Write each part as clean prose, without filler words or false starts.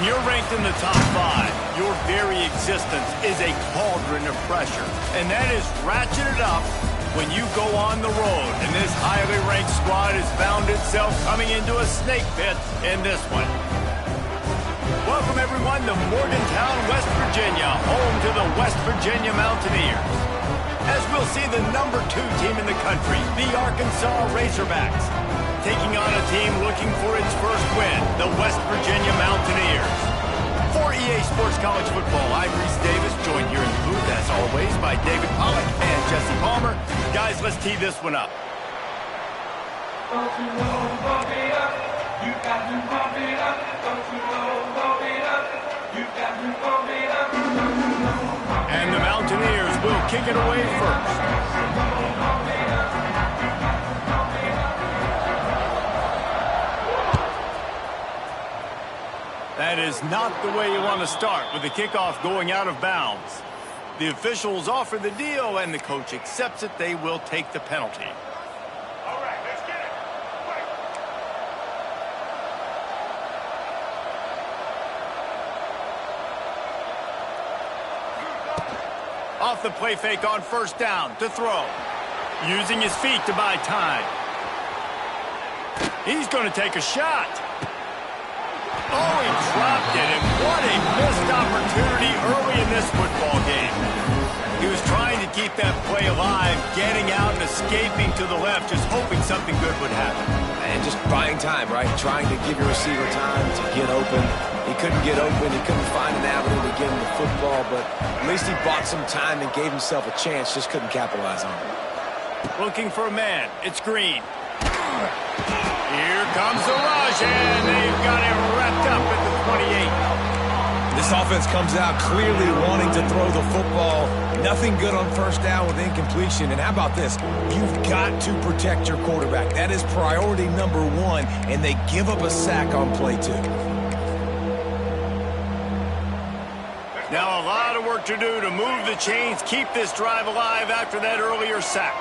When you're ranked in the top 5, your very existence is a cauldron of pressure. And that is ratcheted up when you go on the road. And this highly ranked squad has found itself coming into a snake pit in this one. Welcome, everyone, to Morgantown, West Virginia, home to the West Virginia Mountaineers. As we'll see the #2 team in the country, the Arkansas Razorbacks, taking on a team looking for its first win, the West Virginia Mountaineers. For EA Sports College Football, I'm Reese Davis, joined here in the booth, as always, by David Pollack and Jesse Palmer. Guys, let's tee this one up. Don't you know, bump it up. You got to bump it up. Don't you know, bump it up. You got to bump it up. And the Mountaineers will kick it away first. That is not the way you want to start with the kickoff going out of bounds. The officials offer the deal, and the coach accepts it. They will take the penalty. All right, let's get it. Off the play fake on first down to throw. Using his feet to buy time. He's going to take a shot. Oh, he dropped it, and what a missed opportunity early in this football game. He was trying to keep that play alive, getting out and escaping to the left, just hoping something good would happen. And just buying time, right? Trying to give your receiver time to get open. He couldn't get open. He couldn't find an avenue to get him the football, but at least he bought some time and gave himself a chance, just couldn't capitalize on it. Looking for a man. It's Green. Here comes the rush, and they've got him wrapped up at the 28. This offense comes out clearly wanting to throw the football. Nothing good on first down with incompletion. And how about this? You've got to protect your quarterback. That is priority #1, and they give up a sack on play 2. Now a lot of work to do to move the chains, keep this drive alive after that earlier sack.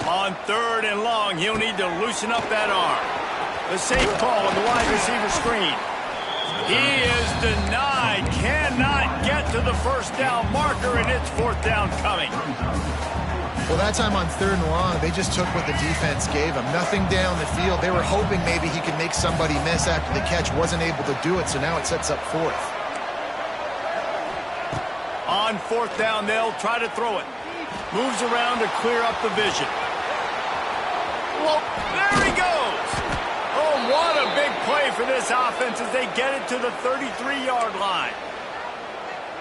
On 3rd and long, he'll need to loosen up that arm. The safe call on the wide receiver screen. He is denied. Cannot get to the first down marker, and it's 4th down coming. Well, that time on 3rd and long, they just took what the defense gave him. Nothing down the field. They were hoping maybe he could make somebody miss after the catch. Wasn't able to do it, so now it sets up 4th. On 4th down, they'll try to throw it. Moves around to clear up the vision. Whoa, there he goes. Oh, what a big play for this offense as they get it to the 33-yard line.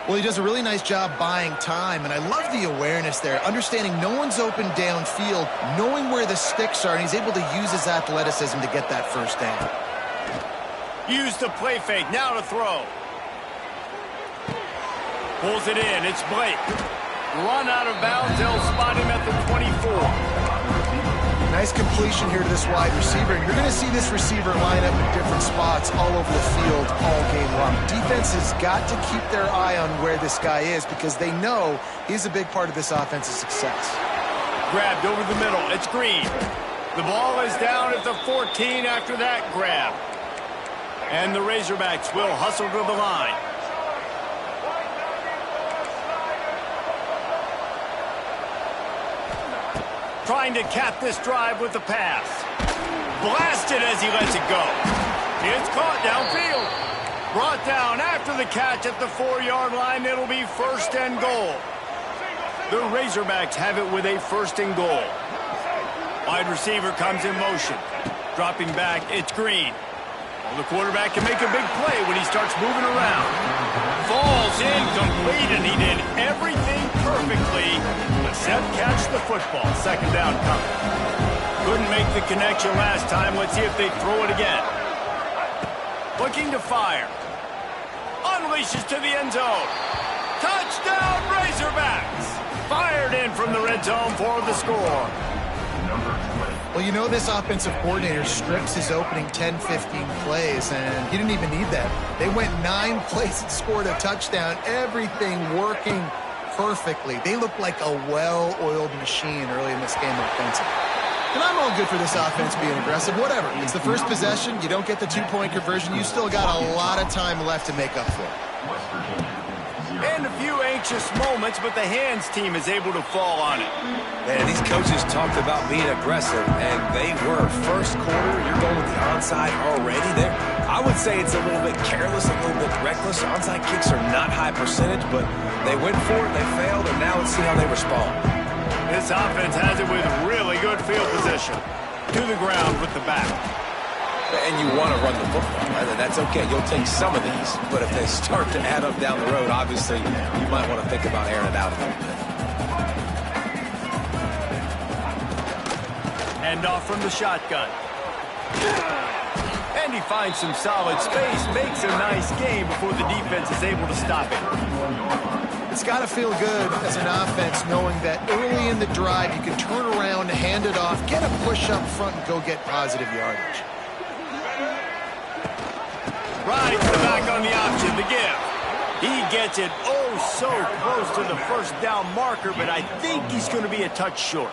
Well, he does a really nice job buying time, and I love the awareness there, understanding no one's open downfield, knowing where the sticks are, and he's able to use his athleticism to get that first down. Use the play fake, now to throw. Pulls it in, it's Blake. Run out of bounds, they'll spot him at the 24. Nice completion here to this wide receiver. And you're going to see this receiver line up in different spots all over the field all game long. Defense has got to keep their eye on where this guy is because they know he's a big part of this offense's success. Grabbed over the middle. It's Green. The ball is down at the 14 after that grab. And the Razorbacks will hustle to the line. Trying to cap this drive with the pass. Blasted as he lets it go. It's caught downfield. Brought down after the catch at the 4-yard line. It'll be 1st and goal. The Razorbacks have it with a 1st and goal. Wide receiver comes in motion. Dropping back, it's Green. Well, the quarterback can make a big play when he starts moving around. Falls incomplete, and he did everything perfectly except catch the football. 2nd down coming. Couldn't make the connection last time. Let's see if they throw it again. Looking to fire. Unleashes to the end zone. Touchdown, Razorbacks! Fired in from the red zone for the score. Well, you know this offensive coordinator strips his opening 10-15 plays, and he didn't even need that. They went 9 plays and scored a touchdown. Everything working perfectly. They look like a well-oiled machine early in this game offensively. And I'm all good for this offense being aggressive. Whatever. It's the first possession. You don't get the two-point conversion. You still got a lot of time left to make up for it. And a few anxious moments, but the hands team is able to fall on it. Man, these coaches talked about being aggressive, and they were. First quarter, you're going with the onside already there. I would say it's a little bit careless, a little bit reckless. Onside kicks are not high percentage, but they went for it, they failed, and now let's see how they respond. This offense has it with really good field position. To the ground with the back. And you want to run the football, right? That's okay. You'll take some of these, but if they start to add up down the road, obviously, you might want to think about airing it out a little bit. Hand off from the shotgun. And he finds some solid space, makes a nice game before the defense is able to stop it. It's got to feel good as an offense knowing that early in the drive you can turn around, hand it off, get a push up front, and go get positive yardage. Right to the back on the option, the give. He gets it oh so close to the first down marker, but I think he's going to be a touch short.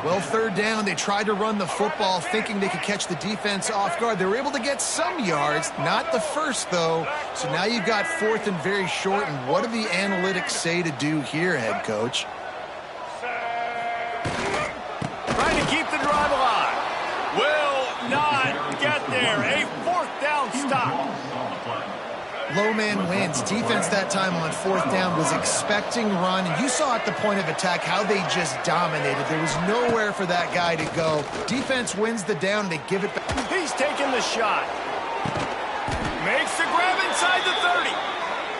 Well, third down, they tried to run the football thinking they could catch the defense off guard. They were able to get some yards, not the first, though. So now you've got fourth and very short, and what do the analytics say to do here, head coach? Trying to keep the drive alive. Will not get there. A fourth down stop. Low man wins. Defense that time on fourth down was expecting run. And you saw at the point of attack how they just dominated. There was nowhere for that guy to go. Defense wins the down. They give it back. He's taking the shot. Makes the grab inside the 30.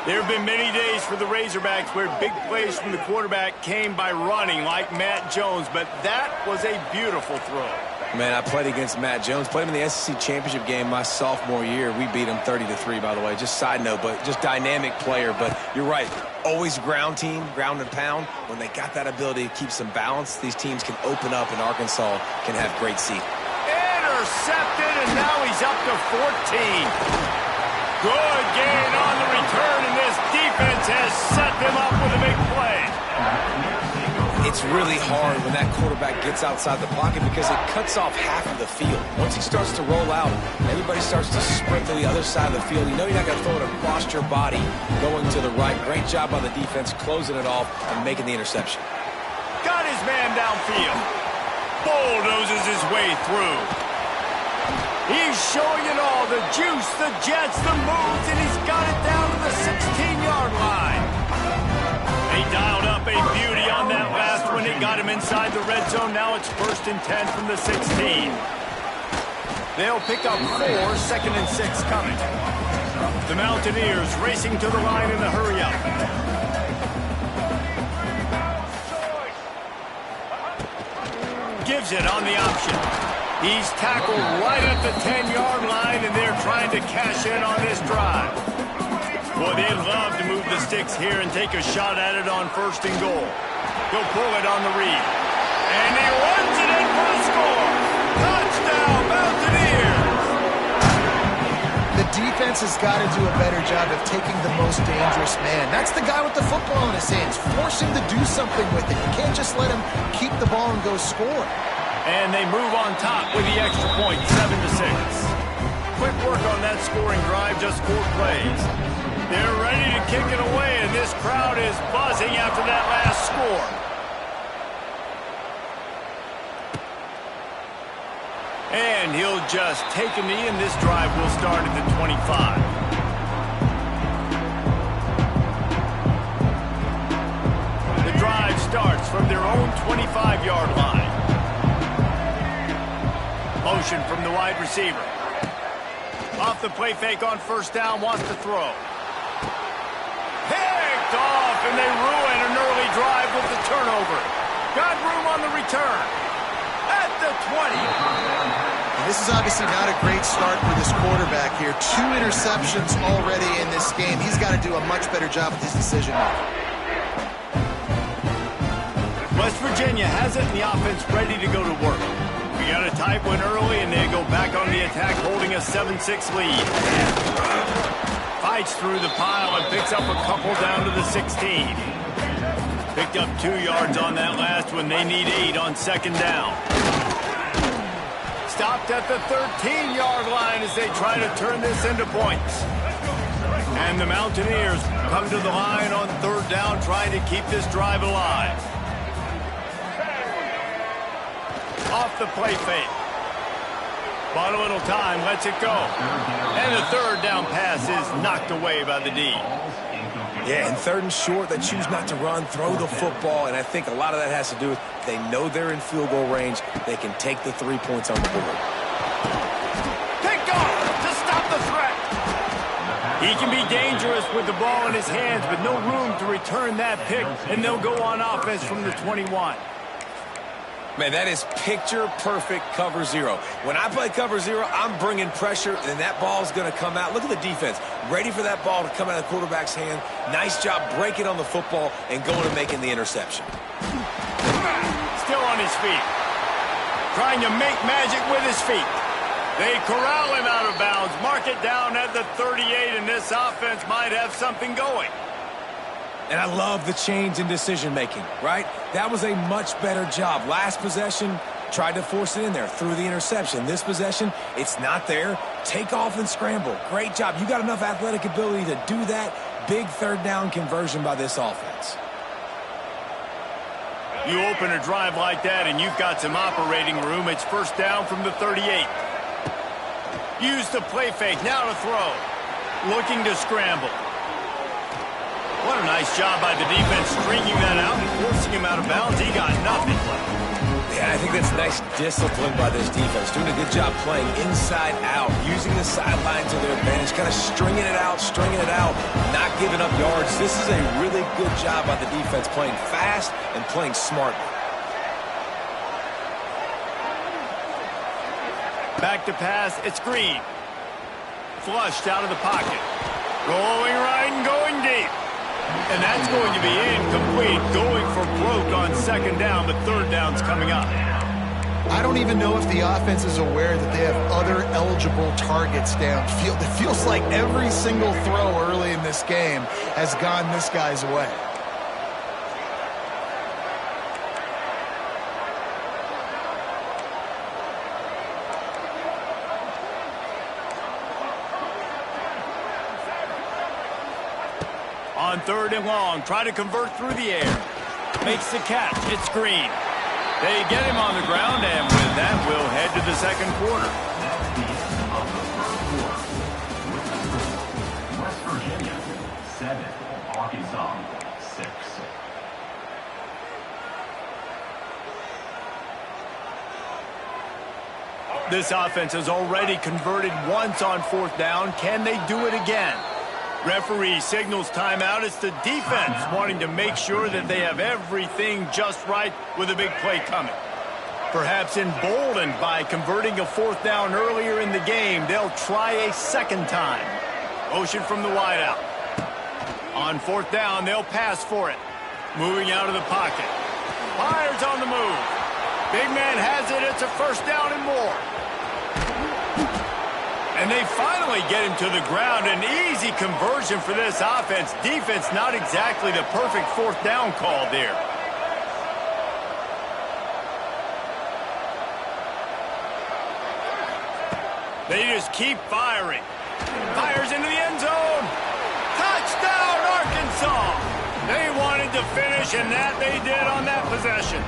There have been many days for the Razorbacks where big plays from the quarterback came by running like Matt Jones, but that was a beautiful throw. Man, I played against Matt Jones. Played him in the SEC championship game my sophomore year. We beat him 30-3, by the way. Just side note, but just dynamic player. But you're right. Always ground team, ground and pound. When they got that ability to keep some balance, these teams can open up, and Arkansas can have great seat. Intercepted, and now he's up to 14. Good gain on the return, and this defense has set them up with a big play. It's really hard when that quarterback gets outside the pocket because it cuts off half of the field. Once he starts to roll out, everybody starts to sprint to the other side of the field. You know you're not going to throw it across your body going to the right. Great job by the defense closing it off and making the interception. Got his man downfield. Bulldozes his way through. He's showing it all. The juice, the jets, the moves, and he's got it down to the 16-yard line. He dialed up a beauty on that last one. It got him inside the red zone. Now it's 1st and 10 from the 16. They'll pick up 4, 2nd and 6 coming. The Mountaineers racing to the line in the hurry-up. Gives it on the option. He's tackled right at the 10-yard line, and they're trying to cash in on this drive. Boy, they'd love to move the sticks here and take a shot at it on 1st and goal. He'll pull it on the read. And he runs it in for a score. Touchdown, Mountaineers! The defense has got to do a better job of taking the most dangerous man. That's the guy with the football in his hands. Force him to do something with it. You can't just let him keep the ball and go score. And they move on top with the extra point, 7-6. Quick work on that scoring drive, just 4 plays. They're ready to kick it away, and this crowd is buzzing after that last score. And he'll just take a knee, and this drive will start at the 25. The drive starts from their own 25-yard line. Motion from the wide receiver. Off the play fake on 1st down, wants to throw. Picked off, and they ruin an early drive with the turnover. Got room on the return. At the 20. And this is obviously not a great start for this quarterback here. 2 interceptions already in this game. He's got to do a much better job with his decision making. West Virginia has it, and the offense ready to go to work. We got a tight one early, and they go back on the attack, holding a 7-6 lead. Fights through the pile and picks up a couple down to the 16. Picked up 2 yards on that last one. They need 8 on second down. Stopped at the 13-yard line as they try to turn this into points. And the Mountaineers come to the line on third down, trying to keep this drive alive. Off the play fake. Bought a little time, lets it go. And the third down pass is knocked away by the D. Yeah, and third and short, they choose not to run, throw the football, and I think a lot of that has to do with they know they're in field goal range. They can take the 3 points on the board. Picked off to stop the threat. He can be dangerous with the ball in his hands, but no room to return that pick, and they'll go on offense from the 21. Man, that is picture-perfect cover zero. When I play cover zero, I'm bringing pressure, and that ball's going to come out. Look at the defense. Ready for that ball to come out of the quarterback's hand. Nice job breaking on the football and going and making the interception. Still on his feet. Trying to make magic with his feet. They corral him out of bounds. Mark it down at the 38, and this offense might have something going. And I love the change in decision-making, right? That was a much better job. Last possession, tried to force it in there, threw the interception. This possession, it's not there. Take off and scramble. Great job. You got enough athletic ability to do that. Big third down conversion by this offense. You open a drive like that, and you've got some operating room. It's first down from the 38. Use the play fake. Now to throw. Looking to scramble. What a nice job by the defense stringing that out and forcing him out of bounds. He got nothing. Yeah, I think that's nice discipline by this defense. Doing a good job playing inside out, using the sideline to their advantage, kind of stringing it out, not giving up yards. This is a really good job by the defense, playing fast and playing smartly. Back to pass. It's Green. Flushed out of the pocket. Rolling right and going deep. And that's going to be incomplete, going for broke on second down, but third down's coming up. I don't even know if the offense is aware that they have other eligible targets downfield. It feels like every single throw early in this game has gone this guy's way. On third and long, try to convert through the air. Makes the catch. It's Green. They get him on the ground, and with that, we'll head to the second quarter. West Virginia, 7. Arkansas, 6. This offense has already converted once on fourth down. Can they do it again? Referee signals timeout. It's the defense wanting to make sure that they have everything just right with a big play coming. Perhaps emboldened by converting a fourth down earlier in the game, they'll try a second time. Motion from the wideout. On fourth down, they'll pass for it. Moving out of the pocket. Fires on the move. Big man has it. It's a first down and more. And they finally get him to the ground. An easy conversion for this offense. Defense not exactly the perfect fourth down call there. They just keep firing. Fires into the end zone. Touchdown, Arkansas. They wanted to finish, and that they did on that possession.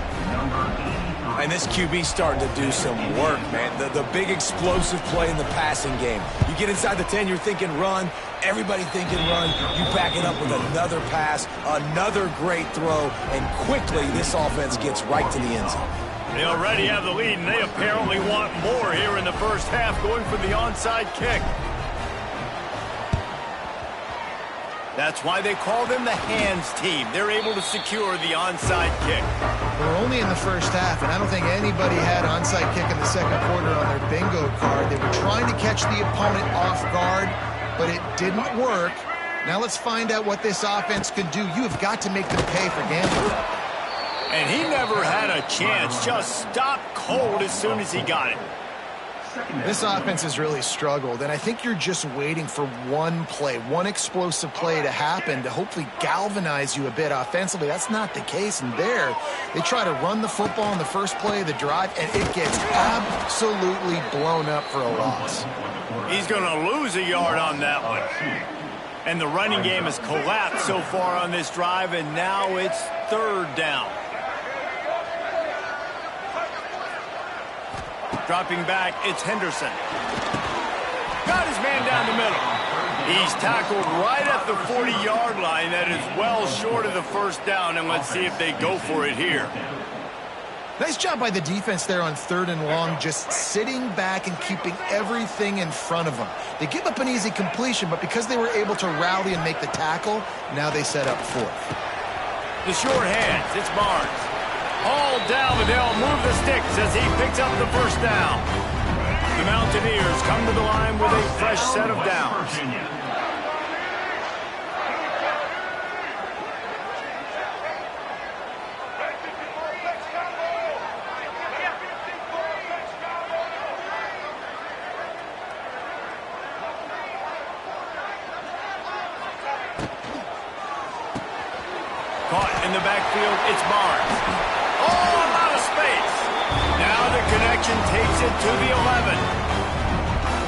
And this QB's starting to do some work, man. The big explosive play in the passing game. You get inside the 10, you're thinking run. Everybody thinking run. You back it up with another pass, another great throw, and quickly this offense gets right to the end zone. They already have the lead, and they apparently want more here in the first half, going for the onside kick. That's why they call them the hands team. They're able to secure the onside kick. We're only in the first half, and I don't think anybody had onside kick in the second quarter on their bingo card. They were trying to catch the opponent off guard, but it didn't work. Now let's find out what this offense can do. You have got to make them pay for gambling. And he never had a chance. Just stopped cold as soon as he got it. This offense has really struggled, and I think you're just waiting for one play, one explosive play to happen to hopefully galvanize you a bit offensively. That's not the case, and there, they try to run the football in the first play of the drive, and it gets absolutely blown up for a loss. He's going to lose a yard on that one. And the running game has collapsed so far on this drive, and now it's third down. Dropping back, it's Henderson. Got his man down the middle. He's tackled right at the 40-yard line. That is well short of the first down, and let's see if they go for it here. Nice job by the defense there on third and long, just sitting back and keeping everything in front of them. They give up an easy completion, but because they were able to rally and make the tackle, now they set up fourth. The short hands, it's Barnes. All down, but they'll move the sticks as he picks up the first down. The Mountaineers come to the line with a fresh set of downs. Caught in the backfield, it's Barnes. Oh, a lot of space. Now the connection takes it to the 11.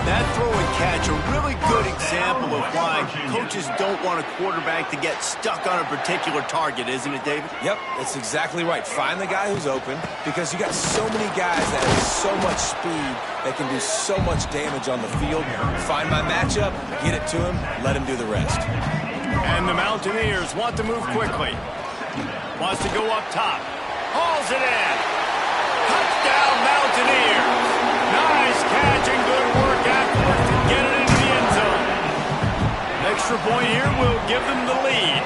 That throw and catch, a really good example of why coaches don't want a quarterback to get stuck on a particular target, isn't it, David? Yep, that's exactly right. Find the guy who's open, because you got so many guys that have so much speed that can do so much damage on the field. Find my matchup, get it to him, let him do the rest. And the Mountaineers want to move quickly. Wants to go up top. Hauls it in. Touchdown, Mountaineers. Nice catch and good work afterwards to get it into the end zone. Extra point here will give them the lead.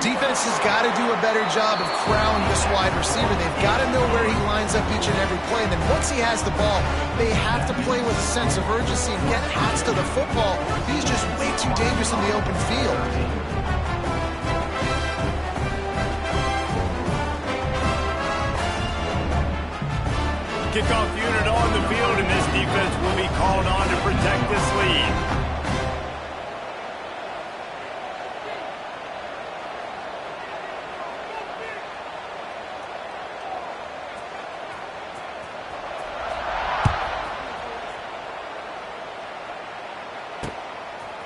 Defense has got to do a better job of crowding this wide receiver. They've got to know where he lines up each and every play. And then once he has the ball, they have to play with a sense of urgency and get hats to the football. He's just way too dangerous in the open field. Kickoff unit on the field, and this defense will be called on to protect this lead.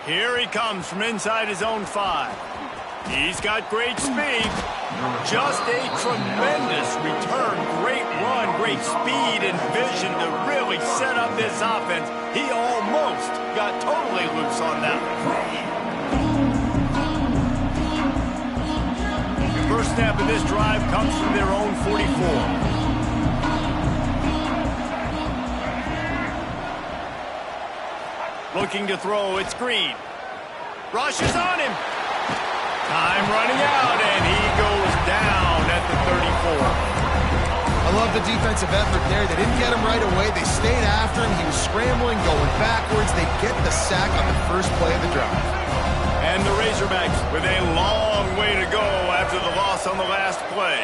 Here he comes from inside his own 5. He's got great speed. Just a tremendous return. Great run, great speed and vision to really set up this offense. He almost got totally loose on that one. The first snap of this drive comes from their own 44. Looking to throw, it's Green. Rushes on him. Time running out, and he goes down at the 34. I love the defensive effort there. They didn't get him right away. They stayed after him. He was scrambling, going backwards. They get the sack on the first play of the drive. And the Razorbacks with a long way to go after the loss on the last play.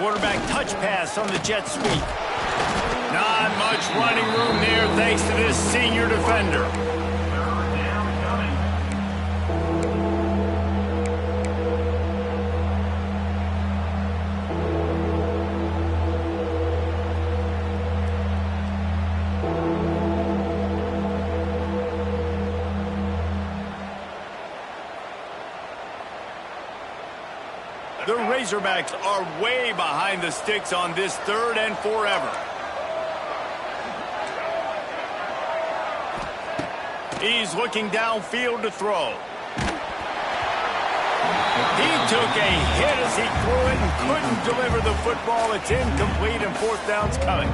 Quarterback touch pass on the jet sweep. Not much running room there thanks to this senior defender. The Razorbacks are way behind the sticks on this third and forever. He's looking downfield to throw. He took a hit as he threw it and couldn't deliver the football. It's incomplete and fourth down's coming.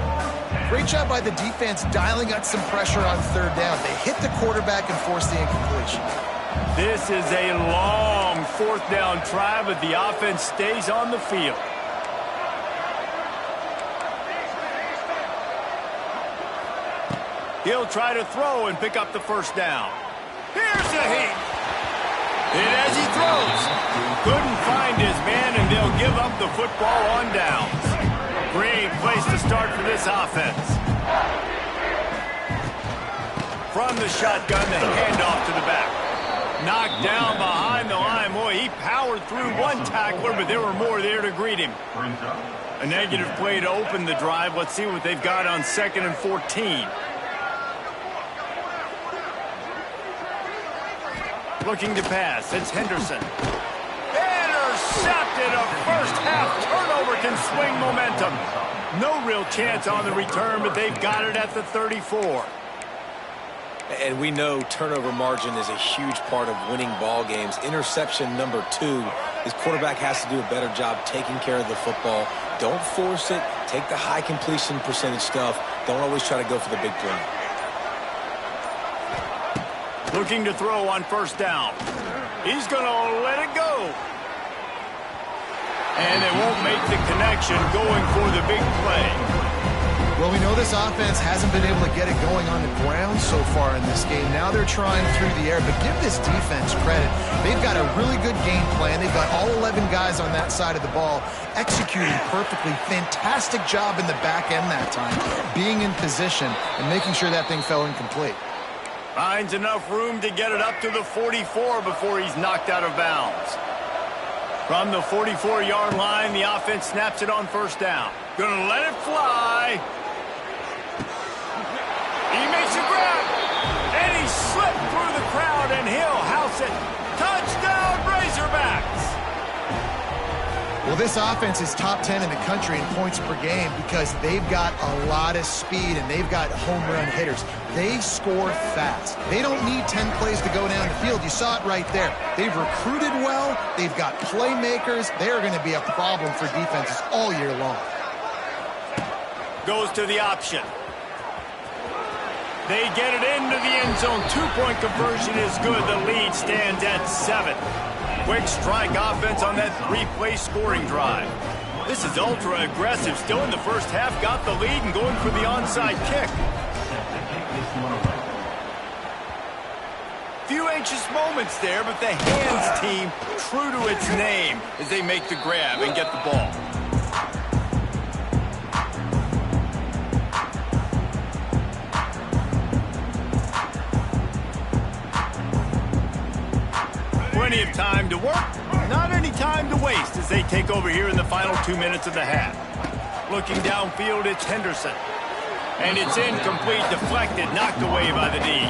Great job by the defense dialing out some pressure on third down. They hit the quarterback and forced the incompletion. This is a long fourth down try, but the offense stays on the field. He'll try to throw and pick up the first down. Here's the heat. And as he throws, couldn't find the football on downs. Great place to start for this offense. From the shotgun, the handoff to the back. Knocked down behind the line. Boy, he powered through one tackler, but there were more there to greet him. A negative play to open the drive. Let's see what they've got on 2nd and 14. Looking to pass. It's Henderson. Intercepted. A first-half turnover can swing momentum. No real chance on the return, but they've got it at the 34. And we know turnover margin is a huge part of winning ball games. Interception number 2. His quarterback has to do a better job taking care of the football. Don't force it. Take the high completion percentage stuff. Don't always try to go for the big play. Looking to throw on 1st down. He's going to let it go. And they won't make the connection going for the big play. Well, we know this offense hasn't been able to get it going on the ground so far in this game. Now they're trying through the air, but give this defense credit. They've got a really good game plan. They've got all 11 guys on that side of the ball executing perfectly. Fantastic job in the back end that time, being in position and making sure that thing fell incomplete. Finds enough room to get it up to the 44 before he's knocked out of bounds. From the 44-yard line, the offense snaps it on 1st down. Gonna let it fly. He makes a grab, and he slipped through the crowd, and he'll house it. Touchdown, Razorbacks! Well, this offense is top 10 in the country in points per game because they've got a lot of speed and they've got home run hitters. They score fast. They don't need 10 plays to go down the field. You saw it right there. They've recruited well. They've got playmakers. They're going to be a problem for defenses all year long. Goes to the option. They get it into the end zone. 2-point conversion is good. The lead stands at 7. Quick strike offense on that 3-play scoring drive. This is ultra aggressive. Still in the first half, got the lead and going for the onside kick. Few anxious moments there, but the hands team true to its name as they make the grab and get the ball. Plenty of time to work, not any time to waste as they take over here in the final 2 minutes of the half. Looking downfield, it's Henderson. And it's incomplete, deflected, knocked away by the D.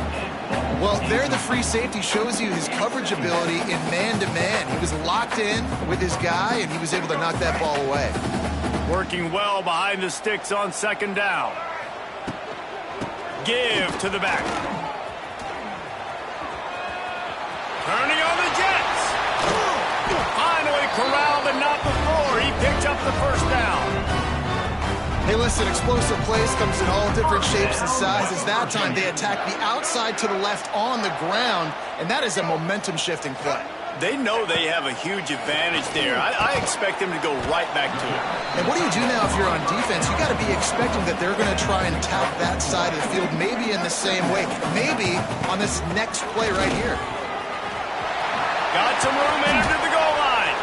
Well, there the free safety shows you his coverage ability in man-to-man. He was locked in with his guy, and he was able to knock that ball away. Working well behind the sticks on 2nd down. Give to the back. Turning on the Jets. Finally corralled and not before. He picked up the 1st down. Hey, listen, explosive plays comes in all different shapes and sizes. That time they attacked the outside to the left on the ground, and that is a momentum-shifting play. They know they have a huge advantage there. I expect them to go right back to it. And what do you do now if you're on defense? You got to be expecting that they're going to try and attack that side of the field, maybe in the same way, maybe on this next play right here. Got some room into the goal line.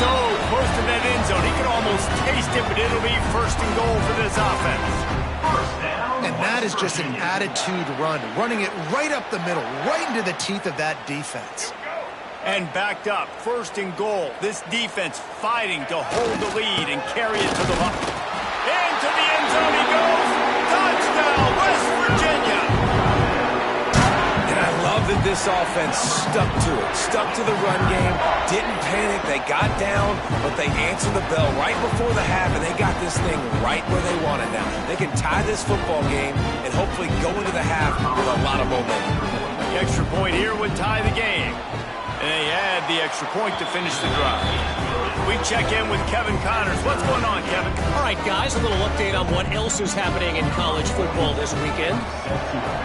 So close to that end zone. He can almost taste it, but it'll be 1st and goal for this offense. And that is just an attitude run, running it right up the middle, right into the teeth of that defense. And backed up, 1st and goal. This defense fighting to hold the lead and carry it to the line. Into the end zone he goes. Touchdown, West Virginia. And I love that this offense stuck to it, stuck to the run game, didn't panic. They got down, but they answered the bell right before the half, and they got this thing right where they want it now. They can tie this football game and hopefully go into the half with a lot of momentum. The extra point here would tie the game. And they add the extra point to finish the drive. We check in with Kevin Connors. What's going on, Kevin? All right, guys, a little update on what else is happening in college football this weekend.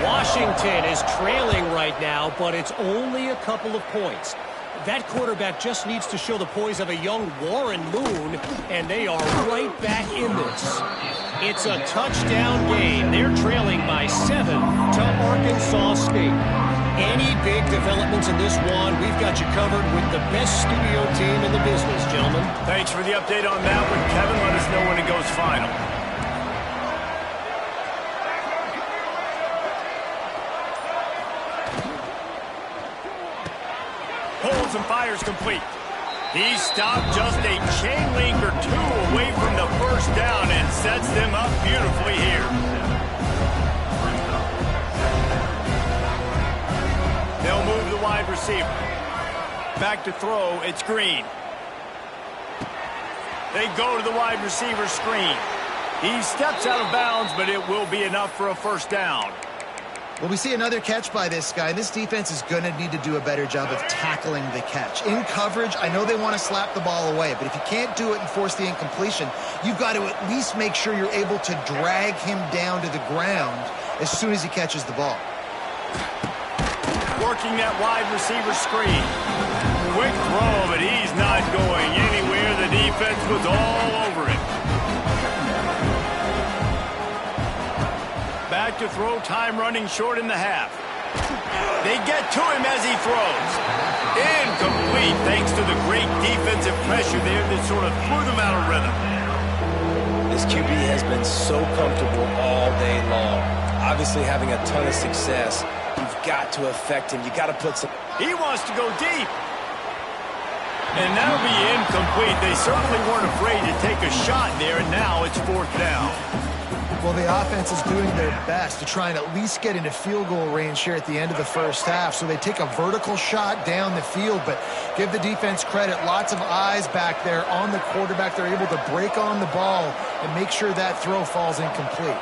Washington is trailing right now, but it's only a couple of points. That quarterback just needs to show the poise of a young Warren Moon, and they are right back in this. It's a touchdown game. They're trailing by 7 to Arkansas State. Any big developments in this one, we've got you covered with the best studio team in the business, gentlemen. Thanks for the update on that one, Kevin. Let us know when it goes final. Holds and fires complete. He stopped just a chain link or two away from the first down and sets them up beautifully here. They'll move the wide receiver. Back to throw, it's Green. They go to the wide receiver screen. He steps out of bounds, but it will be enough for a first down. Well, we see another catch by this guy. This defense is going to need to do a better job of tackling the catch. In coverage, I know they want to slap the ball away, but if you can't do it and force the incompletion, you've got to at least make sure you're able to drag him down to the ground as soon as he catches the ball. Working that wide receiver screen. Quick throw, but he's not going anywhere. The defense was all over him. Back to throw, time running short in the half. They get to him as he throws. Incomplete thanks to the great defensive pressure there that sort of threw them out of rhythm. This QB has been so comfortable all day long. Obviously having a ton of success. You've got to affect him. You got to put some... He wants to go deep. And that'll be incomplete. They certainly weren't afraid to take a shot there, and now it's fourth down. Well, the offense is doing their best to try and at least get into field goal range here at the end of the first half. So they take a vertical shot down the field, but give the defense credit. Lots of eyes back there on the quarterback. They're able to break on the ball and make sure that throw falls incomplete.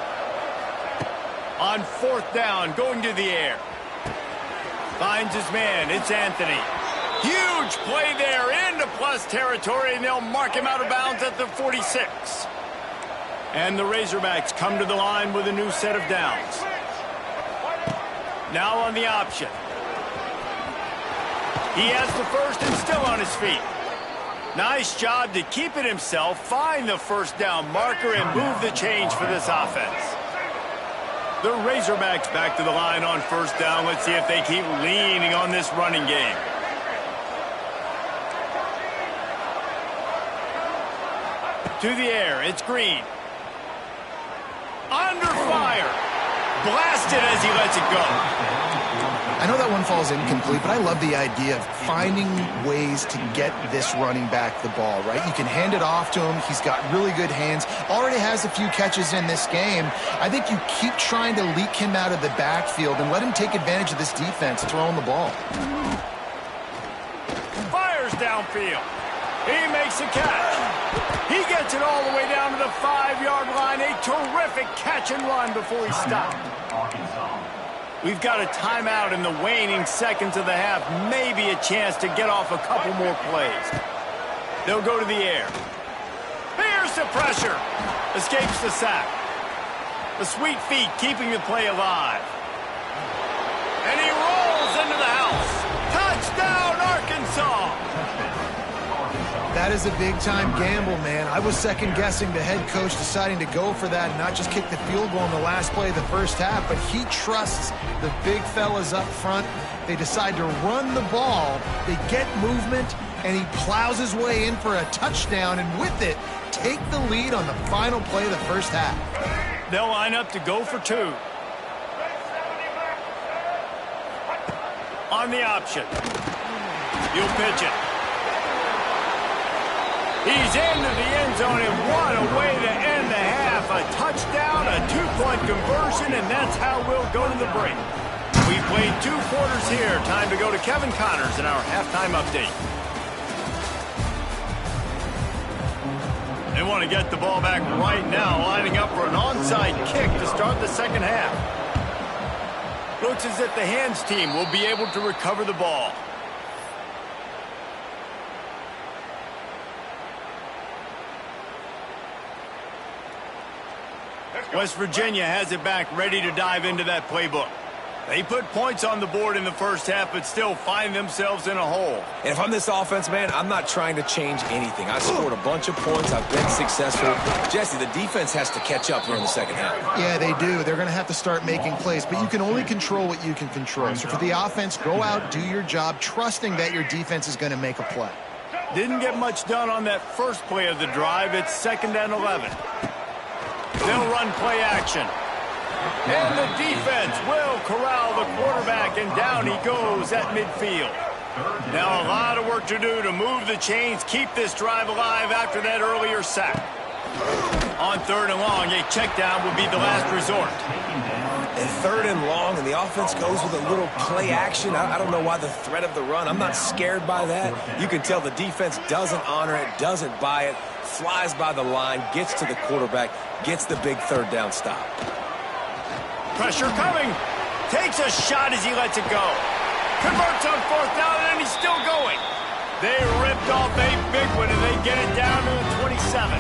On fourth down, going to the air. Finds his man. It's Anthony. Huge play there into plus territory, and they'll mark him out of bounds at the 46. And the Razorbacks come to the line with a new set of downs. Now on the option. He has the first and still on his feet. Nice job to keep it himself, find the first down marker, and move the change for this offense. The Razorbacks back to the line on first down. Let's see if they keep leaning on this running game. To the air, it's Green. Under fire. Blasted as he lets it go. I know that one falls incomplete, but I love the idea of finding ways to get this running back the ball, right? You can hand it off to him. He's got really good hands. Already has a few catches in this game. I think you keep trying to leak him out of the backfield and let him take advantage of this defense throwing the ball. Fires downfield. He makes a catch. He gets it all the way down to the 5-yard line. A terrific catch and run before he stopped. We've got a timeout in the waning seconds of the half. Maybe a chance to get off a couple more plays. They'll go to the air. Here's the pressure. Escapes the sack. The sweet feet keeping the play alive. And he rolls into the house. Touchdown, Arkansas. That is a big-time gamble, man. I was second-guessing the head coach deciding to go for that and not just kick the field goal in the last play of the first half, but he trusts the big fellas up front. They decide to run the ball. They get movement, and he plows his way in for a touchdown, and with it, take the lead on the final play of the first half. They'll line up to go for two. On the option. You'll pitch it. He's into the end zone, and what a way to end the half. A touchdown, a two-point conversion, and that's how we'll go to the break. We've played 2 quarters here. Time to go to Kevin Connors in our halftime update. They want to get the ball back right now, lining up for an onside kick to start the second half. Looks as if the hands team will be able to recover the ball. West Virginia has it back, ready to dive into that playbook. They put points on the board in the first half, but still find themselves in a hole. And if I'm this offense, man, I'm not trying to change anything. I scored a bunch of points. I've been successful. Jesse, the defense has to catch up here in the second half. Yeah, they do. They're going to have to start making plays, but you can only control what you can control. So for the offense, go out, do your job, trusting that your defense is going to make a play. Didn't get much done on that first play of the drive. It's 2nd and 11. They'll run play action. And the defense will corral the quarterback, and down he goes at midfield. Now a lot of work to do to move the chains, keep this drive alive after that earlier sack. On 3rd and long, a check down would be the last resort. And 3rd and long, and the offense goes with a little play action. I don't know why the threat of the run. I'm not scared by that. You can tell the defense doesn't honor it, doesn't buy it, flies by the line, gets to the quarterback, gets the big 3rd down stop. Pressure coming. Takes a shot as he lets it go. Converts on 4th down, and he's still going. They ripped off a big one, and they get it down to the 27.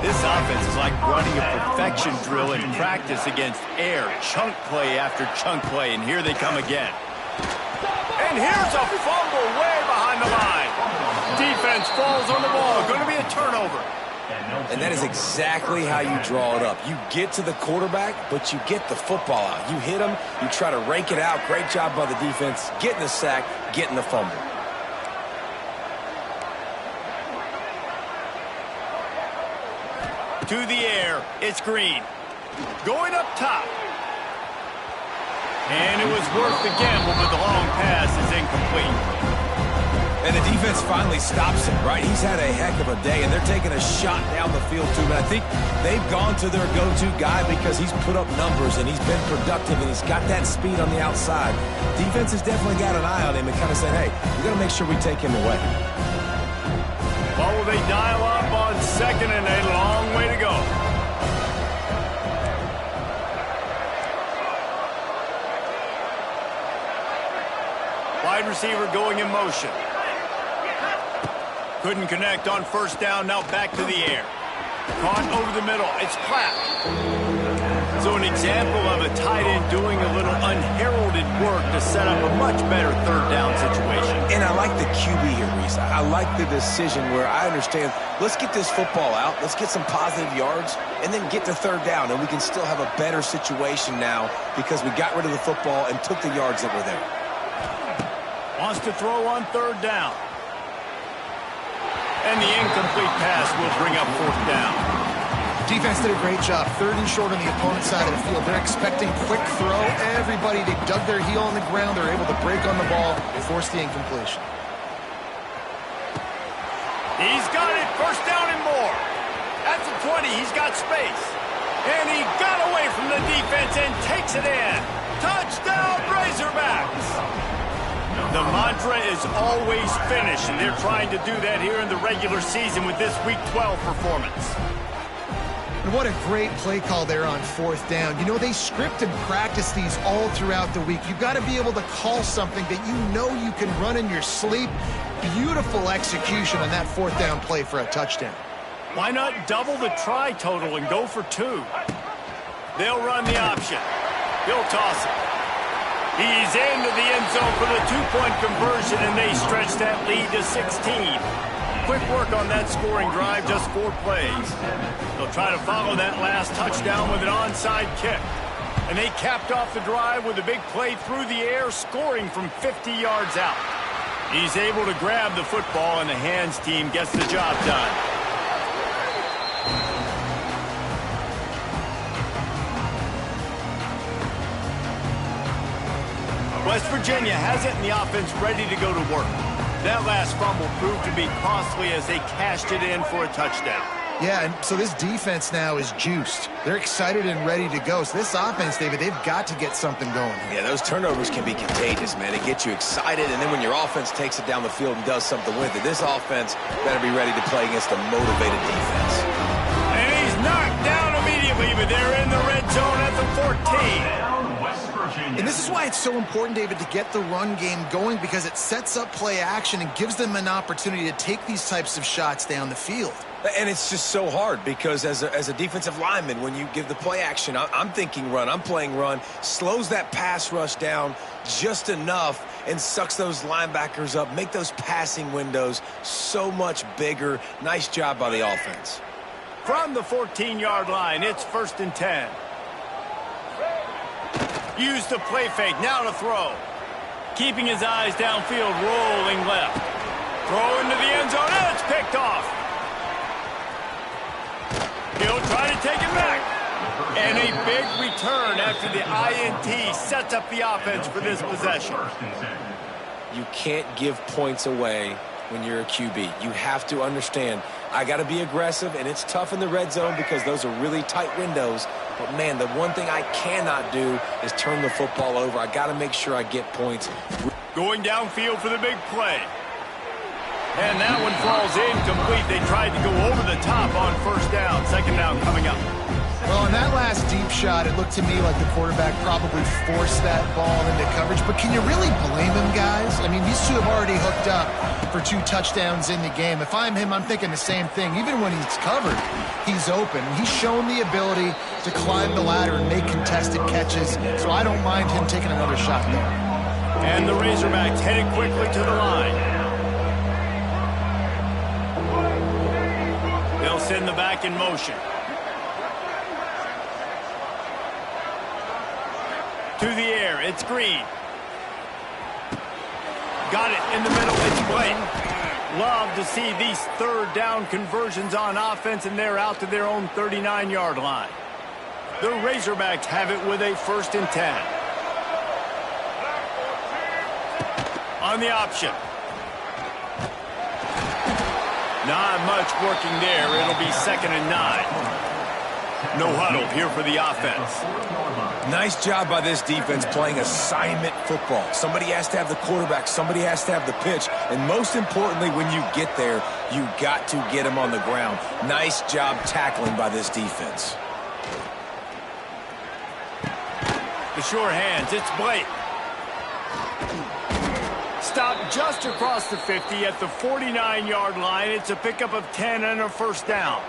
This offense is like running a perfection drill in practice against air. Chunk play after chunk play, and here they come again. And here's a fumble way behind the line. Defense falls on the ball. Going to be a turnover. And that is exactly how you draw it up. You get to the quarterback, but you get the football out. You hit him, you try to rake it out. Great job by the defense, getting the sack, getting the fumble. To the air, it's Green. Going up top. And it was worth the gamble, but the long pass is incomplete. And the defense finally stops him, right? He's had a heck of a day, and they're taking a shot down the field, too. But I think they've gone to their go-to guy because he's put up numbers, and he's been productive, and he's got that speed on the outside. Defense has definitely got an eye on him and kind of said, hey, we got to make sure we take him away. Well, will they dial up on 2nd and a long way to go? Wide receiver going in motion. Couldn't connect on 1st down, now back to the air. Caught over the middle, it's Platt. So an example of a tight end doing a little unheralded work to set up a much better 3rd down situation. And I like the QB here, Reese. I like the decision where I understand, let's get this football out, let's get some positive yards, and then get to 3rd down, and we can still have a better situation now because we got rid of the football and took the yards that were there. Wants to throw on 3rd down. And the incomplete pass will bring up 4th down. Defense did a great job. 3rd and short on the opponent's side of the field. They're expecting quick throw. Everybody, they dug their heel on the ground. They're able to break on the ball and force the incompletion. He's got it. 1st down and more. At the 20, he's got space. And he got away from the defense and takes it in. Touchdown, Razorbacks! The mantra is always finish, and they're trying to do that here in the regular season with this Week 12 performance. And what a great play call there on 4th down. You know, they script and practice these all throughout the week. You've got to be able to call something that you know you can run in your sleep. Beautiful execution on that 4th down play for a touchdown. Why not double the try total and go for 2? They'll run the option. He'll toss it. He's into the end zone for the 2-point conversion, and they stretch that lead to 16. Quick work on that scoring drive, just 4 plays. They'll try to follow that last touchdown with an onside kick. And they capped off the drive with a big play through the air, scoring from 50 yards out. He's able to grab the football, and the hands team gets the job done. West Virginia has it, and the offense ready to go to work. That last fumble proved to be costly as they cashed it in for a touchdown. Yeah, and so this defense now is juiced. They're excited and ready to go. So this offense, David, they've got to get something going. Yeah, those turnovers can be contagious, man. They get you excited, and then when your offense takes it down the field and does something with it, this offense better be ready to play against a motivated defense. And he's knocked down immediately, but they're in the red zone at the 14. And this is why it's so important, David, to get the run game going, because it sets up play action and gives them an opportunity to take these types of shots down the field. And it's just so hard because as a defensive lineman, when you give the play action, I'm thinking run, I'm playing run, slows that pass rush down just enough and sucks those linebackers up, make those passing windows so much bigger. Nice job by the offense. From the 14-yard line, it's 1st and 10. Use the play fake, now to throw. Keeping his eyes downfield, rolling left. Throw into the end zone, and it's picked off. He'll try to take it back. And a big return after the INT sets up the offense for this possession. You can't give points away when you're a QB. You have to understand, I got to be aggressive, and it's tough in the red zone because those are really tight windows. But, man, the one thing I cannot do is turn the football over. I got to make sure I get points. Going downfield for the big play. And that one falls incomplete. They tried to go over the top on 1st down. 2nd down coming up. Well, on that last deep shot, it looked to me like the quarterback probably forced that ball into coverage. But can you really blame him, guys? I mean, these two have already hooked up for 2 touchdowns in the game. If I'm him, I'm thinking the same thing. Even when he's covered, he's open. He's shown the ability to climb the ladder and make contested catches. So I don't mind him taking another shot there. And the Razorbacks headed quickly to the line. They'll send the back in motion. To the air, it's Green. Got it in the middle, it's Blake. Love to see these 3rd down conversions on offense, and they're out to their own 39-yard line. The Razorbacks have it with a 1st and 10. On the option. Not much working there. It'll be 2nd and 9. No huddle here for the offense. Nice job by this defense playing assignment football. Somebody has to have the quarterback. Somebody has to have the pitch. And most importantly, when you get there, you got to get him on the ground. Nice job tackling by this defense. The sure hands, it's Blake. Stopped just across the 50 at the 49-yard line. It's a pickup of 10 and a 1st down.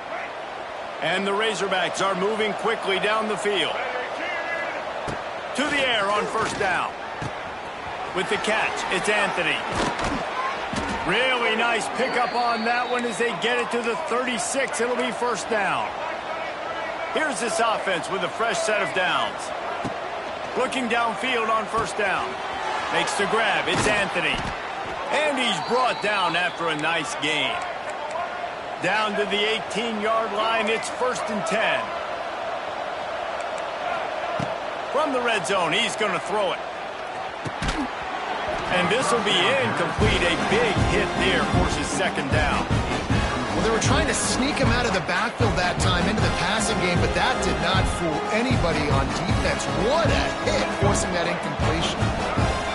And the Razorbacks are moving quickly down the field. To the air on 1st down. With the catch, it's Anthony. Really nice pickup on that one as they get it to the 36. It'll be 1st down. Here's this offense with a fresh set of downs. Looking downfield on 1st down. Makes the grab, it's Anthony. And he's brought down after a nice gain. Down to the 18-yard line, it's 1st and 10. From the red zone, he's going to throw it. And this will be incomplete. A big hit there forces 2nd down. Well, they were trying to sneak him out of the backfield that time into the passing game, but that did not fool anybody on defense. What a hit, forcing that incompletion.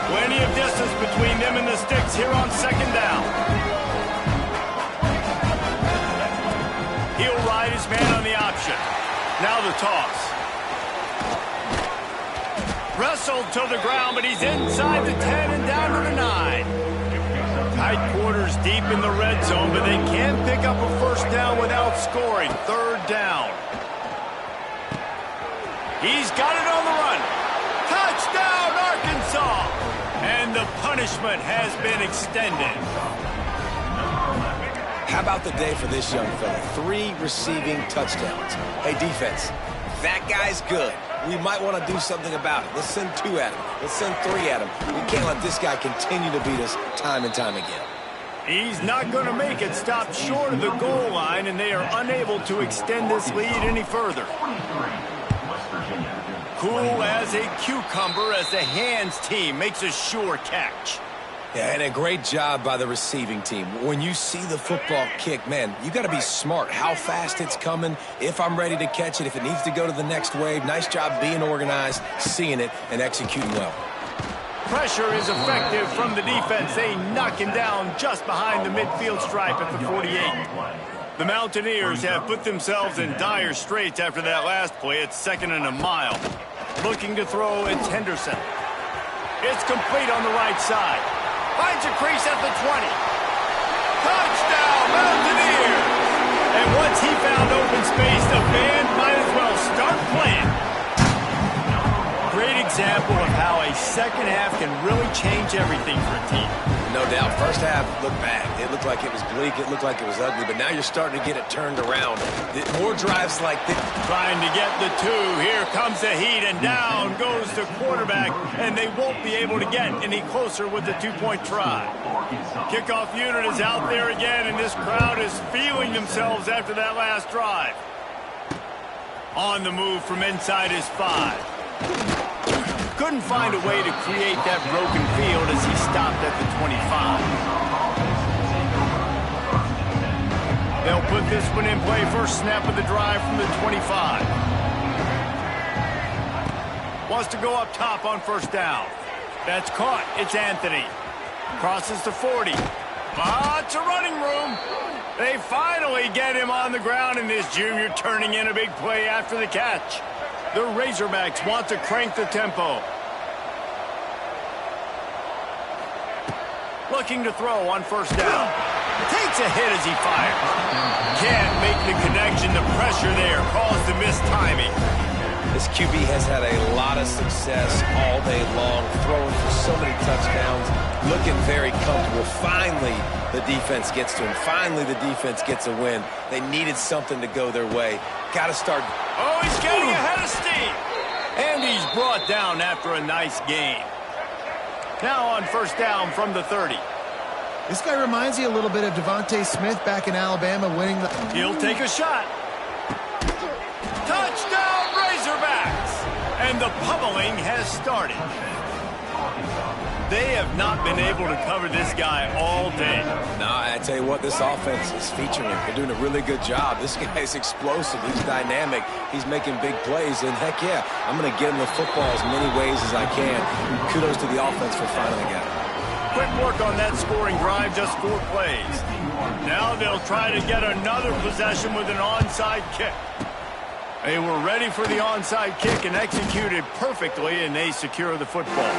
Plenty of distance between them and the sticks here on 2nd down. He'll ride his man on the option. Now the toss. Wrestled to the ground, but he's inside the 10 and down to the 9. Tight quarters deep in the red zone, but they can pick up a 1st down without scoring. 3rd down. He's got it on the run. Touchdown, Arkansas! And the punishment has been extended. How about the day for this young fella? 3 receiving touchdowns. Hey, defense, that guy's good. We might want to do something about it. Let's send 2 at him. Let's send 3 at him. We can't let this guy continue to beat us time and time again. He's not going to make it. Stopped short of the goal line, and they are unable to extend this lead any further. Cool as a cucumber as the hands team makes a sure catch. Yeah, and a great job by the receiving team. When you see the football kick, man, you got to be smart. How fast it's coming, if I'm ready to catch it, if it needs to go to the next wave. Nice job being organized, seeing it, and executing well. Pressure is effective from the defense. They knock him down just behind the midfield stripe at the 48. The Mountaineers have put themselves in dire straits after that last play. It's 2nd and a mile. Looking to throw, it's Henderson. It's complete on the right side. Finds a crease at the 20. Touchdown, Mountaineers! And once he found open space, the band might as well start playing. Great example of how a second half can really change everything for a team. No doubt. First half looked bad. It looked like it was bleak. It looked like it was ugly. But now you're starting to get it turned around. More drives like this. Trying to get the two. Here comes the heat, and down goes the quarterback. And they won't be able to get any closer with the two-point try. Kickoff unit is out there again, and this crowd is feeling themselves after that last drive. On the move from inside his 5. Couldn't find a way to create that broken field as he stopped at the 25. They'll put this one in play. First snap of the drive from the 25. Wants to go up top on first down. That's caught. It's Anthony. Crosses the 40. Lots of running room. They finally get him on the ground, and this junior turning in a big play after the catch. The Razorbacks want to crank the tempo. Looking to throw on first down. Takes a hit as he fires. Can't make the connection. The pressure there caused the missed timing. This QB has had a lot of success all day long, throwing for so many touchdowns, looking very comfortable. Finally, the defense gets to him. Finally, the defense gets a win. They needed something to go their way. Got to start. Oh, he's getting ahead of steam. And he's brought down after a nice gain. Now on first down from the 30. This guy reminds you a little bit of Devontae Smith back in Alabama winning the... He'll take a shot. Touchdown, Razorbacks! And the pummeling has started. They have not been able to cover this guy all day. No, I tell you what, this offense is featuring him. They're doing a really good job. This guy's explosive. He's dynamic. He's making big plays. And heck yeah, I'm going to get him the football as many ways as I can. Kudos to the offense for finding the guy. Quick work on that scoring drive, just 4 plays. Now they'll try to get another possession with an onside kick. They were ready for the onside kick and executed perfectly, and they secure the football.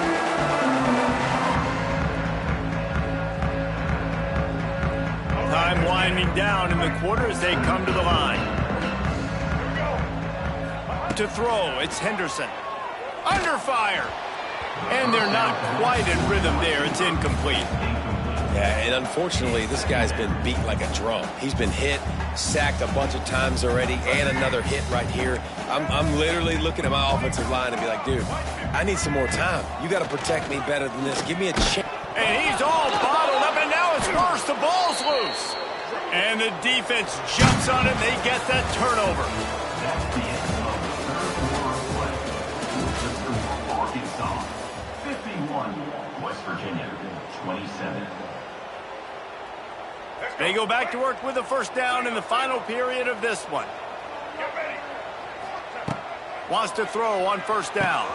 Time winding down in the quarter as they come to the line. To throw, it's Henderson. Under fire. And they're not quite in rhythm there. It's incomplete. Yeah, and unfortunately, this guy's been beat like a drum. He's been hit, sacked a bunch of times already, and another hit right here. I'm literally looking at my offensive line and be like, dude, I need some more time. You got to protect me better than this. Give me a chance. And he's all bottled up, and now it's first. The ball's loose. And the defense jumps on it, and they get that turnover. Arkansas, 51. West Virginia, 27. They go back to work with a first down in the final period of this one. Wants to throw on first down.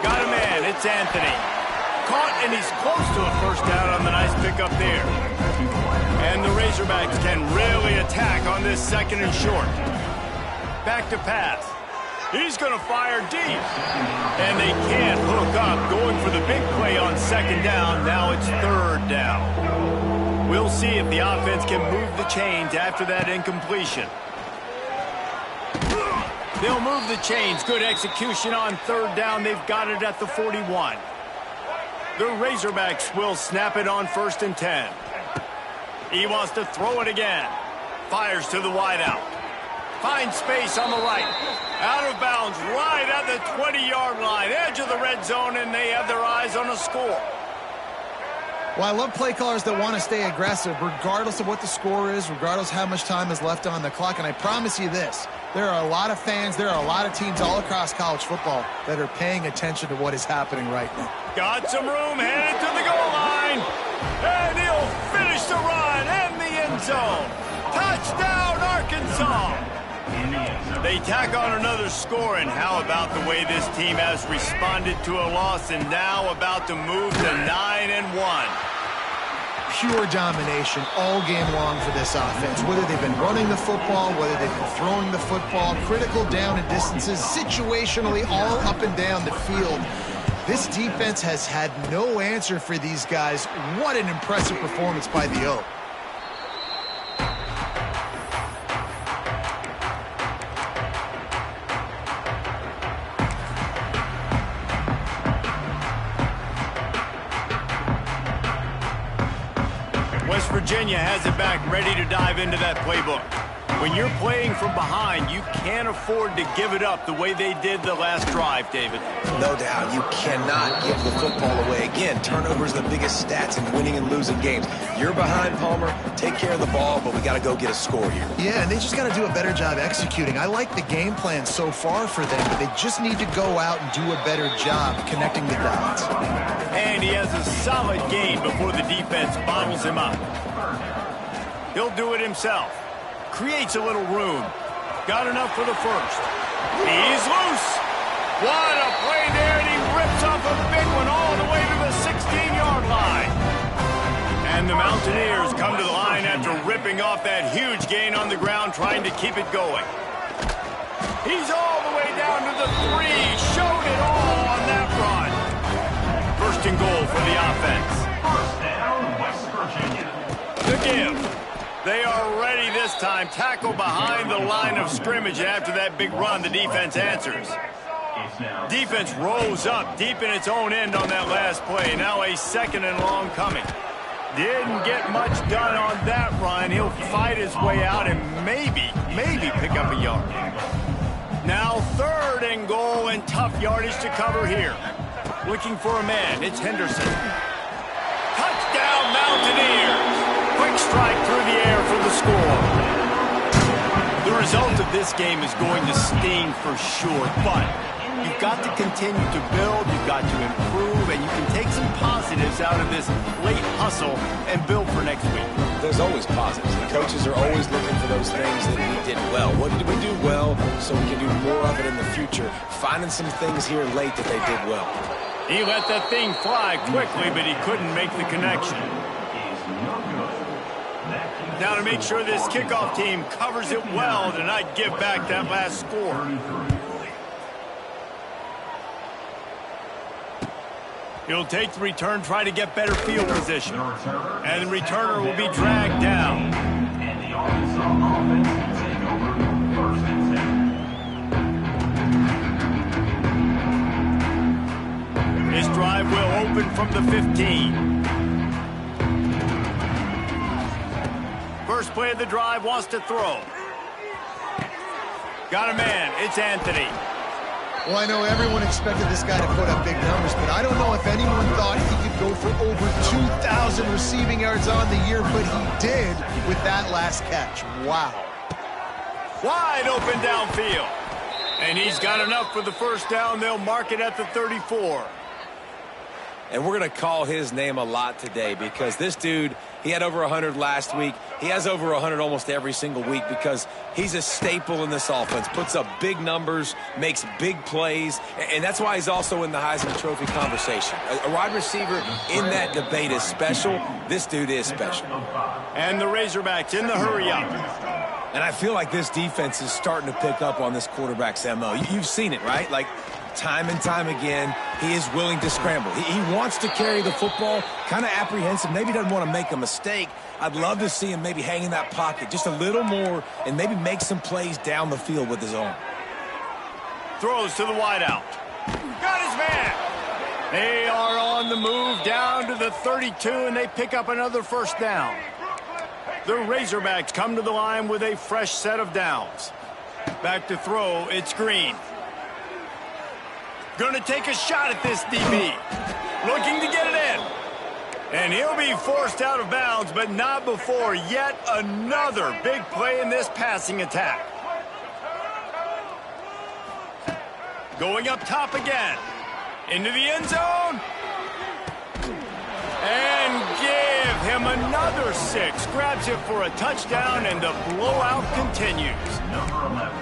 Got a man. It's Anthony. Caught, and he's close to a first down on the nice pickup there. And the Razorbacks can really attack on this second and short. Back to pass. He's going to fire deep. And they can't hook up. Going for the big play on second down. Now it's third down. We'll see if the offense can move the chains after that incompletion. They'll move the chains. Good execution on third down. They've got it at the 41. The Razorbacks will snap it on 1st and 10. He wants to throw it again. Fires to the wideout. Finds space on the right. Out of bounds right at the 20-yard line. Edge of the red zone, and they have their eyes on a score. Well, I love play callers that want to stay aggressive regardless of what the score is, regardless how much time is left on the clock. And I promise you this, there are a lot of fans, there are a lot of teams all across college football that are paying attention to what is happening right now. Got some room, headed to the goal line. And he'll finish the run in the end zone. Touchdown, Arkansas. They tack on another score, and how about the way this team has responded to a loss and now about to move to 9-1. Pure domination all game long for this offense. Whether they've been running the football, whether they've been throwing the football, critical down and distances, situationally all up and down the field. This defense has had no answer for these guys. What an impressive performance by the O. West Virginia has it back, ready to dive into that playbook. When you're playing from behind, you can't afford to give it up the way they did the last drive, David. No doubt. You cannot give the football away. Again, turnovers are the biggest stats in winning and losing games. You're behind, Palmer. Take care of the ball, but we got to go get a score here. Yeah, and they just got to do a better job executing. I like the game plan so far for them, but they just need to go out and do a better job connecting the dots. And he has a solid gain before the defense bottles him up. He'll do it himself. Creates a little room. Got enough for the first. He's loose. What a play there, and he rips off a big one all the way to the 16-yard line. And the Mountaineers come to the line after ripping off that huge gain on the ground, trying to keep it going. He's all the way down to the 3. Showed it all on that run. First and goal for the offense. First down, West Virginia. The give. They are ready this time. Tackle behind the line of scrimmage. After that big run, the defense answers. Defense rolls up deep in its own end on that last play. Now a second and long coming. Didn't get much done on that run. He'll fight his way out and maybe pick up a yard. Now third and goal, and tough yardage to cover here. Looking for a man. It's Henderson. Touchdown, Mountaineers. Quick strike through the air for the score. The result of this game is going to sting for sure, but you've got to continue to build, you've got to improve, and you can take some positives out of this late hustle and build for next week. There's always positives. The coaches are always looking for those things that we did well. What did we do well so we can do more of it in the future? Finding some things here late that they did well. He let that thing fly quickly, but he couldn't make the connection. Now to make sure this kickoff team covers it well to not give back that last score. He'll take the return, try to get better field position. And the returner will be dragged down. And the Arkansas offense will take over first and 10. This drive will open from the 15. First play of the drive, wants to throw. Got a man, it's Anthony. Well, I know everyone expected this guy to put up big numbers, but I don't know if anyone thought he could go for over 2,000 receiving yards on the year, but he did with that last catch. Wow. Wide open downfield. And he's got enough for the first down. They'll mark it at the 34. And we're going to call his name a lot today because this dude, he had over 100 last week. He has over 100 almost every single week because he's a staple in this offense. Puts up big numbers, makes big plays, and that's why he's also in the Heisman Trophy conversation. A wide receiver in that debate is special. This dude is special. And the Razorbacks in the hurry-up. And I feel like this defense is starting to pick up on this quarterback's MO. You've seen it, right? Like, time and time again, he is willing to scramble. He wants to carry the football, kind of apprehensive, maybe doesn't want to make a mistake. I'd love to see him maybe hang in that pocket just a little more and maybe make some plays down the field with his arm. Throws to the wideout. Got his man. They are on the move down to the 32, and they pick up another first down. The Razorbacks come to the line with a fresh set of downs. Back to throw, it's Green. Going to take a shot at this DB. Looking to get it in. And he'll be forced out of bounds, but not before yet another big play in this passing attack. Going up top again. Into the end zone. And give him another 6. Grabs it for a touchdown, and the blowout continues. Number 11.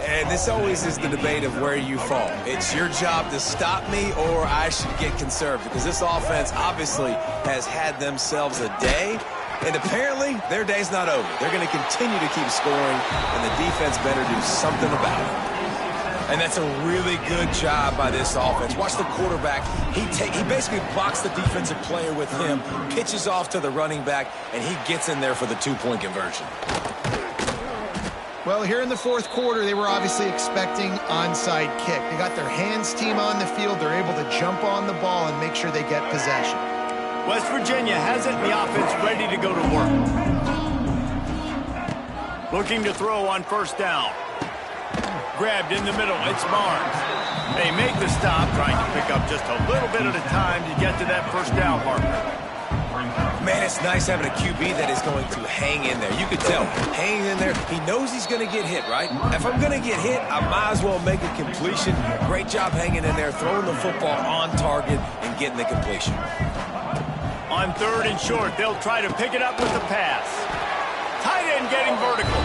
And this always is the debate of where you fall. It's your job to stop me or I should get conservative because this offense obviously has had themselves a day, and apparently their day's not over. They're going to continue to keep scoring, and the defense better do something about it. And that's a really good job by this offense. Watch the quarterback. He basically blocks the defensive player with him, pitches off to the running back, and he gets in there for the two-point conversion. Well, here in the fourth quarter, they were obviously expecting onside kick. They got their hands team on the field. They're able to jump on the ball and make sure they get possession. West Virginia has it, and the offense ready to go to work. Looking to throw on first down. Grabbed in the middle. It's Barnes. They make the stop, trying to pick up just a little bit at a time to get to that first down marker. Man, it's nice having a QB that is going to hang in there. You can tell, hanging in there, he knows he's going to get hit, right? If I'm going to get hit, I might as well make a completion. Great job hanging in there, throwing the football on target and getting the completion. On third and short, they'll try to pick it up with the pass. Tight end getting vertical.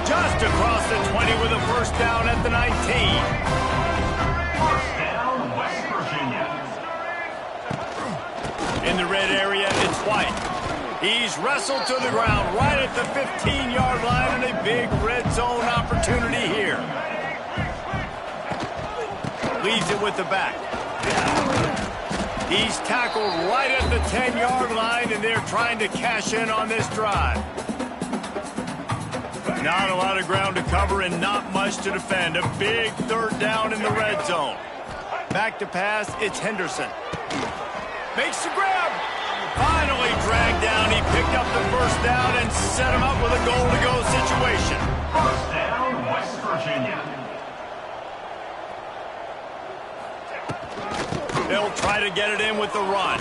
Just across the 20 with a first down at the 19. First down, West Virginia. In the red area, it's White. He's wrestled to the ground right at the 15-yard line, and a big red zone opportunity here. Leaves it with the back. He's tackled right at the 10-yard line, and they're trying to cash in on this drive. Not a lot of ground to cover and not much to defend. A big third down in the red zone. Back to pass, it's Henderson. Makes the grab. Finally dragged down. He picked up the first down and set him up with a goal-to-go situation. First down, West Virginia. They'll try to get it in with the run.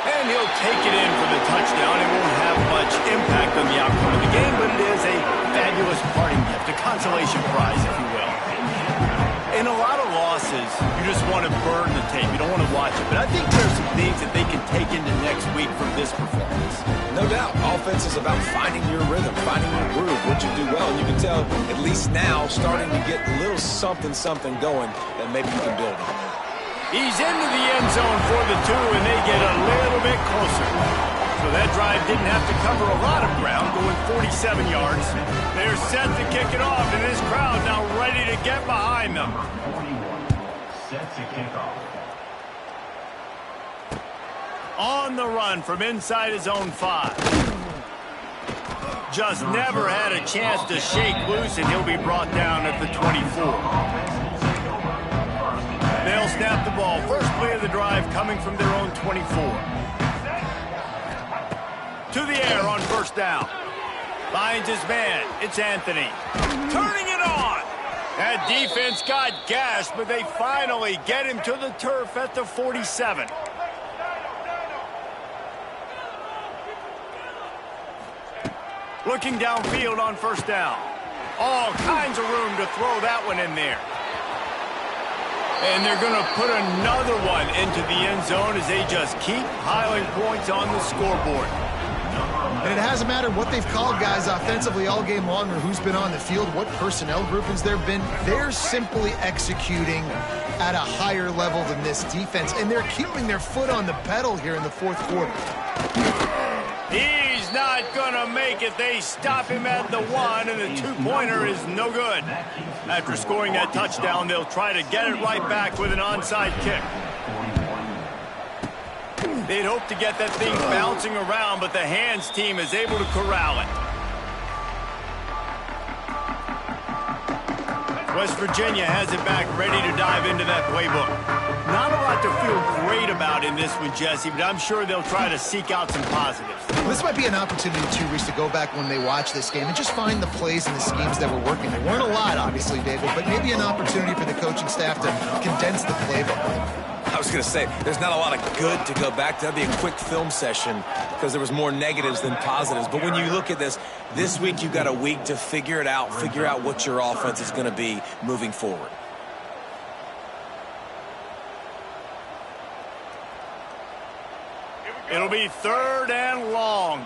And he'll take it in for the touchdown. It won't have much impact on the outcome of the game, but it is a fabulous parting gift, a consolation prize, if you will. In a lot of losses, you just want to burn the tape. You don't want to watch it. But I think there's some things that they can take into next week from this performance. No doubt, offense is about finding your rhythm, finding your groove, what you do well. And you can tell, at least now, starting to get a little something going that maybe you can build on. He's into the end zone for the 2, and they get a little bit closer. So that drive didn't have to cover a lot of ground, going 47 yards. They're set to kick it off, and this crowd now ready to get behind them. 41, set to kick off. On the run from inside his own 5. Just never had a chance to shake loose, and he'll be brought down at the 24. They'll snap the ball. First play of the drive coming from their own 24. To the air on first down. Finds his man. It's Anthony. Turning it on. That defense got gashed, but they finally get him to the turf at the 47. Looking downfield on first down. All kinds of room to throw that one in there. And they're going to put another one into the end zone as they just keep piling points on the scoreboard. And it hasn't mattered what they've called guys offensively all game long or who's been on the field, what personnel groupings there have been. They're simply executing at a higher level than this defense, and they're keeping their foot on the pedal here in the fourth quarter. He's not going to make it. They stop him at the 1, and the 2-pointer is no good. After scoring that touchdown, they'll try to get it right back with an onside kick. They'd hope to get that thing bouncing around, but the hands team is able to corral it. West Virginia has it back, ready to dive into that playbook. Not a lot to feel great about in this one, Jesse, but I'm sure they'll try to seek out some positives. This might be an opportunity, too, Reese, to go back when they watch this game and just find the plays and the schemes that were working. There weren't a lot, obviously, David, but maybe an opportunity for the coaching staff to condense the playbook. I was going to say, there's not a lot of good to go back to. That'd be a quick film session because there was more negatives than positives. But when you look at this week you've got a week to figure it out, figure out what your offense is going to be moving forward. It'll be third and long.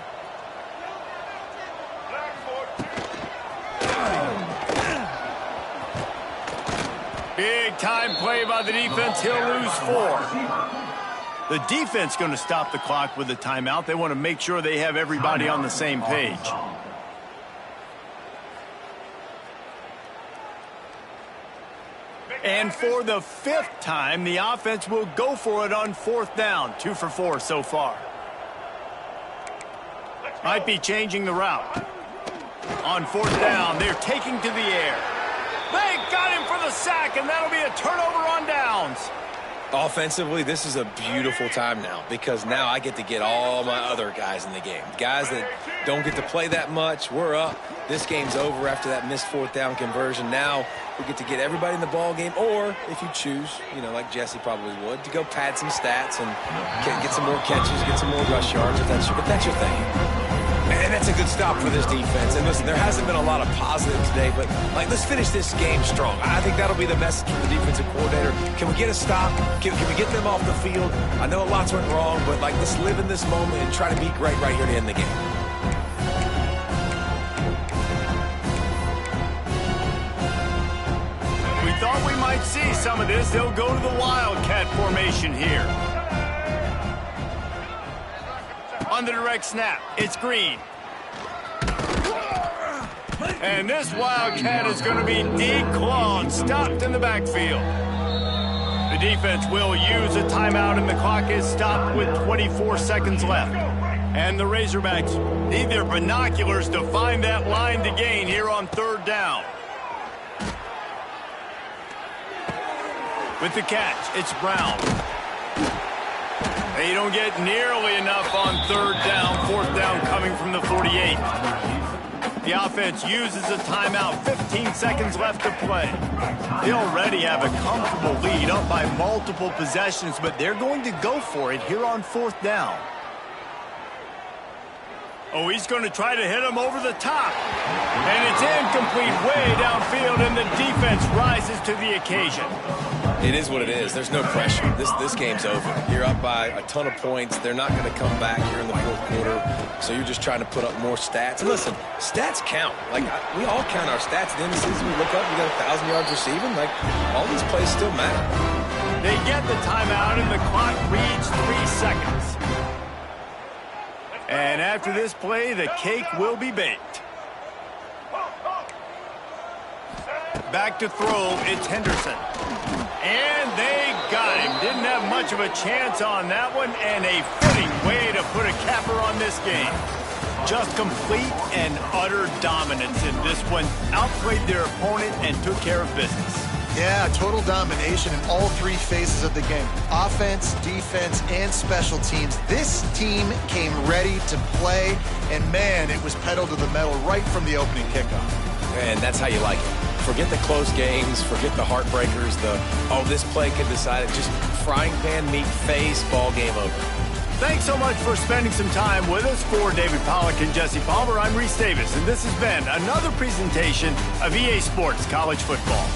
Big time play by the defense. He'll lose 4. The defense going to stop the clock with a timeout. They want to make sure they have everybody on the same page. And for the 5th time, the offense will go for it on 4th down. 2 for 4 so far. Might be changing the route. On 4th down, they're taking to the air. They got him for the sack, and that'll be a turnover on downs. Offensively, this is a beautiful time now because now I get to get all my other guys in the game. Guys that don't get to play that much, we're up. This game's over after that missed fourth down conversion. Now we get to get everybody in the ball game, or if you choose, like Jesse probably would, to go pad some stats and get some more catches, get some more rush yards if that's your thing. And that's a good stop for this defense. And listen, there hasn't been a lot of positive today, but let's finish this game strong. I think that'll be the message from the defensive coordinator. Can we get a stop? Can we get them off the field? I know a lot's went wrong, but let's live in this moment and try to be great right here to end the game. We thought we might see some of this. They'll go to the Wildcat formation here. On the direct snap, it's Green. And this Wildcat is going to be declawed, stopped in the backfield. The defense will use a timeout, and the clock is stopped with 24 seconds left. And the Razorbacks need their binoculars to find that line to gain here on third down. With the catch, it's Brown. They don't get nearly enough on third down. Fourth down coming from the 48. The offense uses a timeout. 15 seconds left to play. They already have a comfortable lead, up by multiple possessions, but they're going to go for it here on fourth down. Oh, he's going to try to hit him over the top. And it's incomplete way downfield, and the defense rises to the occasion. It is what it is. There's no pressure. This game's over. You're up by a ton of points. They're not going to come back here in the fourth quarter, so you're just trying to put up more stats. And listen, stats count. We all count our stats. At the end of the season, we look up, you got 1,000 yards receiving. All these plays still matter. They get the timeout, and the clock reads 3 seconds. And after this play, the cake will be baked. Back to throw, it's Henderson. And they got him. Didn't have much of a chance on that one, and a fitting way to put a capper on this game. Just complete and utter dominance in this one. Outplayed their opponent and took care of business. Yeah, total domination in all three phases of the game. Offense, defense, and special teams. This team came ready to play, and man, it was pedal to the metal right from the opening kickoff. And that's how you like it. Forget the close games, forget the heartbreakers, this play could decide it. Just frying pan meet face, ball game over. Thanks so much for spending some time with us. For David Pollack and Jesse Palmer, I'm Reese Davis, and this has been another presentation of EA Sports College Football.